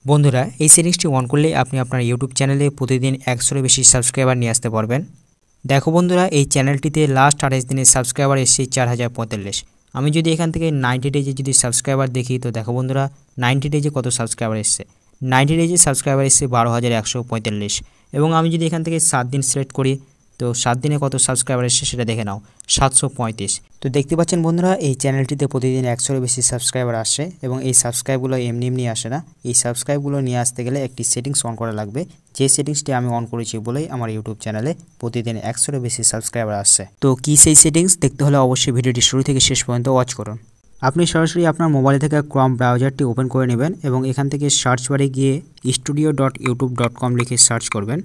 বন্ধুরা এই সেটিংসটি অন করলে আপনি আপনার ইউটিউব চ্যানেলে প্রতিদিন 100-এর বেশি সাবস্ক্রাইবার নিয়ে আসতে পারবেন। দেখো বন্ধুরা, এই চ্যানেলটিতে লাস্ট 28 দিনের সাবস্ক্রাইবার এসেছে 4045। আমি যদি এখান থেকে 90 ডেজে যদি সাবস্ক্রাইবার দেখি, তো দেখো বন্ধুরা 90 ডেজে কত সাবস্ক্রাইবার এসেছে। 90 ডেজে সাবস্ক্রাইবার এসেছে 12145। এবং আমি যদি এখান থেকে 7 দিন সিলেক্ট করি, তো 7 দিনে কত সাবস্ক্রাইবার এসেছে সেটা দেখে নাও, 735। তো দেখতে পাচ্ছেন বন্ধুরা, এই চ্যানেলটিতে প্রতিদিন 100-এর বেশি সাবস্ক্রাইবার আসে এবং এই সাবস্ক্রাইবগুলো এমনি এমনি আসে না। এই সাবস্ক্রাইবগুলো নিয়ে আসতে গেলে একটি সেটিংস অন করা লাগবে, যে সেটিংসটি আমি অন করেছি বলেই আমার ইউটিউব চ্যানেলে প্রতিদিন 100-এর বেশি সাবস্ক্রাইবার আসছে। তো কি সেই সেটিংস দেখতে হলে অবশ্যই ভিডিওটি শুরু থেকে শেষ পর্যন্ত ওয়াচ করুন। আপনি সরাসরি আপনার মোবাইল থেকে ক্রোম ব্রাউজারটি ওপেন করে নেবেন এবং এখান থেকে সার্চ বারে গিয়ে studio.youtube.com লিখে সার্চ করবেন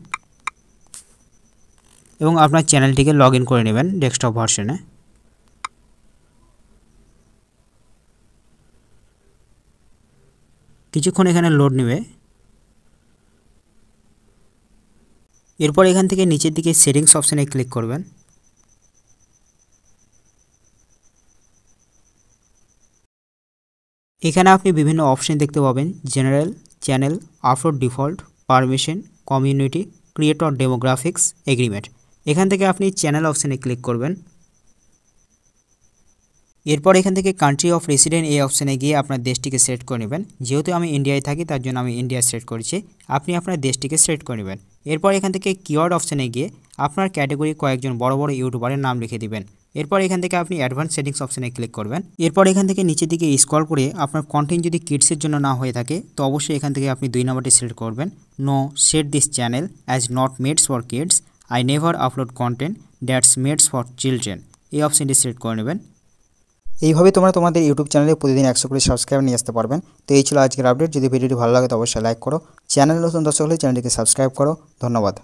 এবং আপনার চ্যানেলটিকে লগ ইন করে নেবেন ডেস্কটপ ভার্সনে। কিছুক্ষণ এখানে লোড নেবে। এরপর এখান থেকে নিচের দিকে সেটিংস অপশানে ক্লিক করবেন। এখানে আপনি বিভিন্ন অপশন দেখতে পাবেন, general, channel, upload default, permission, community, creator demographics, agreement. এখান থেকে আপনি চ্যানেল অপশানে ক্লিক করবেন। এরপর এখান থেকে কান্ট্রি অফ রেসিডেন্ট এই অপশানে গিয়ে আপনার দেশটিকে সিলেক্ট করে নেবেন। যেহেতু আমি ইন্ডিয়ায় থাকি তার জন্য আমি ইন্ডিয়া সিলেক্ট করেছি, আপনি আপনার দেশটিকে সিলেক্ট করে নেবেন। এরপর এখান থেকে কিওয়ার্ড অপশানে গিয়ে আপনার ক্যাটাগরি কয়েকজন বড় বড় ইউটিউবারের নাম লিখে দিবেন। এরপর এখান থেকে আপনি অ্যাডভান্স সেটিংস অপশানে ক্লিক করবেন। এরপর এখান থেকে নিচের দিকে স্ক্রল করে আপনার কন্টেন্ট যদি কিডসের জন্য না হয়ে থাকে, তো অবশ্যই এখান থেকে আপনি 2 নম্বরটি সিলেক্ট করবেন, no set this channel as not made for kids, I never upload content that's made for children. এই অপশানটি সিলেক্ট করে নেবেন। এইভাবে তোমরা তোমাদের ইউটিউব চ্যানেলে প্রতিদিন 100 করে সাবস্ক্রাইবার নিয়ে আসতে পারবেন। তো এই ছিল আজকের আপডেট। যদি ভিডিওটি ভালো লাগে তো অবশ্যই লাইক করো। চ্যানেলে নতুন দর্শক হলে চ্যানেলটিকে সাবস্ক্রাইব করো। ধন্যবাদ।